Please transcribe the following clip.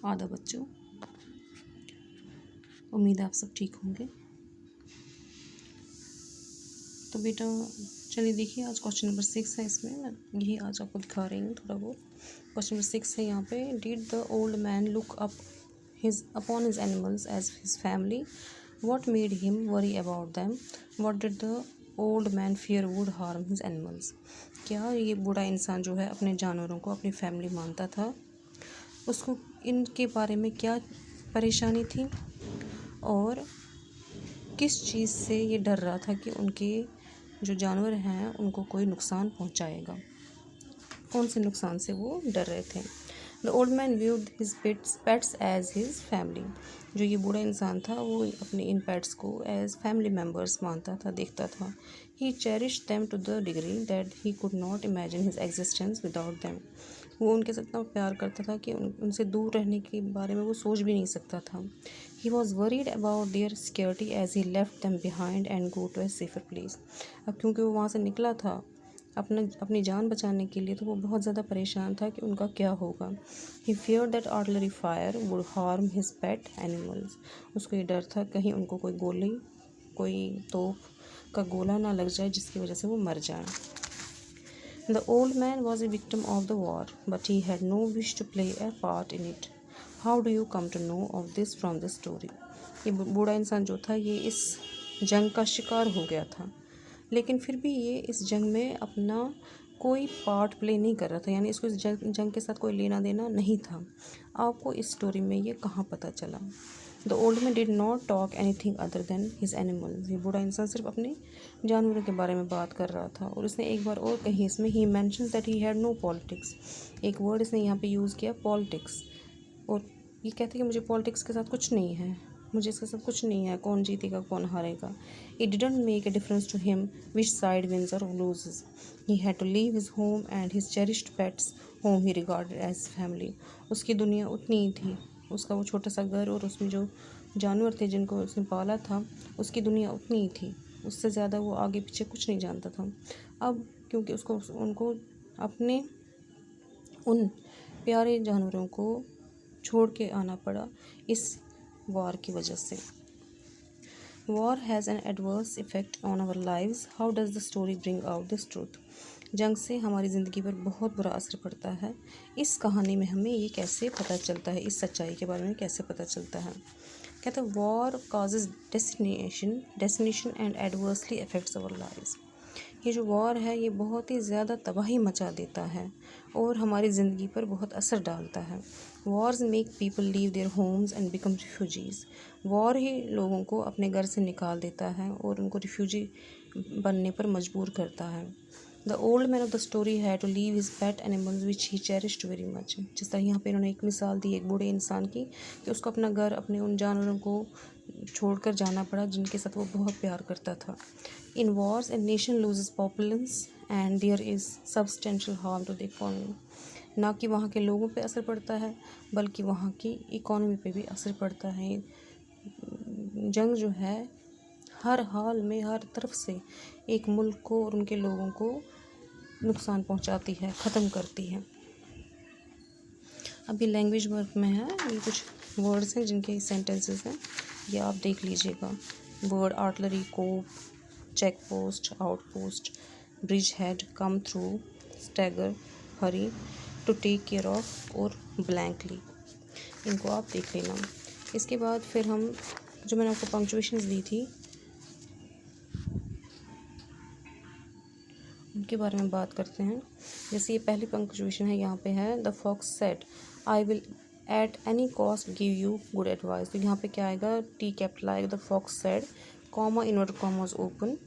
आधा बच्चों, उम्मीद है आप सब ठीक होंगे। तो बेटा चलिए देखिए, आज क्वेश्चन नंबर 6 है। इसमें मैं यही आज आपको दिखा रही हूँ थोड़ा बहुत। क्वेश्चन नंबर 6 है यहाँ पे, did the old man look upon his animals as his family, what made him worry about them, what did the old man fear would harm his animals. क्या ये बूढ़ा इंसान जो है अपने जानवरों को अपनी फैमिली मानता था, उसको इनके बारे में क्या परेशानी थी और किस चीज़ से ये डर रहा था कि उनके जो जानवर हैं उनको कोई नुकसान पहुंचाएगा, कौन से नुकसान से वो डर रहे थे। The old man viewed his pets as his family. जो ये बूढ़ा इंसान था वो अपने इन पेट्स को एज फैमिली मेम्बर्स मानता था, देखता था। He cherished them to the degree that he could not imagine his existence without them. वो उनके साथ इतना प्यार करता था कि उनसे दूर रहने के बारे में वो सोच भी नहीं सकता था। He was worried about their security as he left them behind and go to a safer place. अब क्योंकि वो वहाँ से निकला था अपनी जान बचाने के लिए, तो वो बहुत ज़्यादा परेशान था कि उनका क्या होगा। He fear that artillery fire would harm his pet animals. उसको ये डर था कहीं उनको कोई तोप का गोला ना लग जाए जिसकी वजह से वो मर जाए। The old man was a victim of the war but he had no wish to play a part in it. How do you come to know of this from the story. ये बूढ़ा इंसान जो था ये इस जंग का शिकार हो गया था, लेकिन फिर भी ये इस जंग में अपना कोई पार्ट प्ले नहीं कर रहा था, यानी इसको इस जंग के साथ कोई लेना देना नहीं था। आपको इस स्टोरी में ये कहाँ पता चला। The old man did not talk anything other than his animals. ये बूढ़ा इंसान सिर्फ अपने जानवरों के बारे में बात कर रहा था। और इसने एक बार और कही इसमें, he mentioned that he had no politics. एक वर्ड इसने यहाँ पे यूज़ किया, पॉलिटिक्स। और ये कहते कि मुझे पॉलिटिक्स के साथ कुछ नहीं है, मुझे इसका सब कुछ नहीं है, कौन जीतेगा कौन हारेगा। It didn't make a difference to him which side wins or loses. He had to leave his home and his cherished pets whom he regarded as family. उसकी दुनिया उतनी ही थी, उसका वो छोटा सा घर और उसमें जो जानवर थे जिनको उसने पाला था, उसकी दुनिया उतनी ही थी। उससे ज़्यादा वो आगे पीछे कुछ नहीं जानता था। अब क्योंकि उनको अपने उन प्यारे जानवरों को छोड़ के आना पड़ा इस वॉर की वजह से। War has an adverse effect on our lives, how does the story bring out this truth. जंग से हमारी ज़िंदगी पर बहुत बुरा असर पड़ता है। इस कहानी में हमें ये कैसे पता चलता है, इस सच्चाई के बारे में कैसे पता चलता है। कहते हैं war causes destination and adversely affects our lives. ये जो वॉर है ये बहुत ही ज़्यादा तबाही मचा देता है और हमारी ज़िंदगी पर बहुत असर डालता है। Wars make people leave their homes and become refugees. War ही लोगों को अपने घर से निकाल देता है और उनको रिफ्यूजी बनने पर मजबूर करता है। The old man of the story has to leave his pet animals which he cherished very much. जिस तरह यहाँ पे इन्होंने एक मिसाल दी एक बूढ़े इंसान की कि उसको अपना घर अपने उन जानवरों को छोड़कर जाना पड़ा जिनके साथ वो बहुत प्यार करता था। In wars a nation loses populace and there is substantial harm to the economy. ना कि वहाँ के लोगों पे असर पड़ता है बल्कि वहाँ की इकोनॉमी पे भी असर पड़ता है। जंग जो है हर हाल में हर तरफ से एक मुल्क को और उनके लोगों को नुकसान पहुंचाती है, ख़त्म करती है। अभी लैंग्वेज वर्क में है, ये कुछ वर्ड्स हैं जिनके सेंटेंसेस हैं, ये आप देख लीजिएगा। Word artillery, cope, check post, outpost, bridge head, come through, stagger, hurry, to take care of और ब्लैंकली। इनको आप देख लेना। इसके बाद फिर हम जो मैंने आपको पंक्चुएशंस दी थी उनके बारे में बात करते हैं। जैसे ये पहली पंक्चुएशन है, यहाँ पे है the fox said I will at any cost give you good advice. तो यहाँ पे क्या आएगा, टी कैपिटल आएगा, the fox said, comma inverted commas open,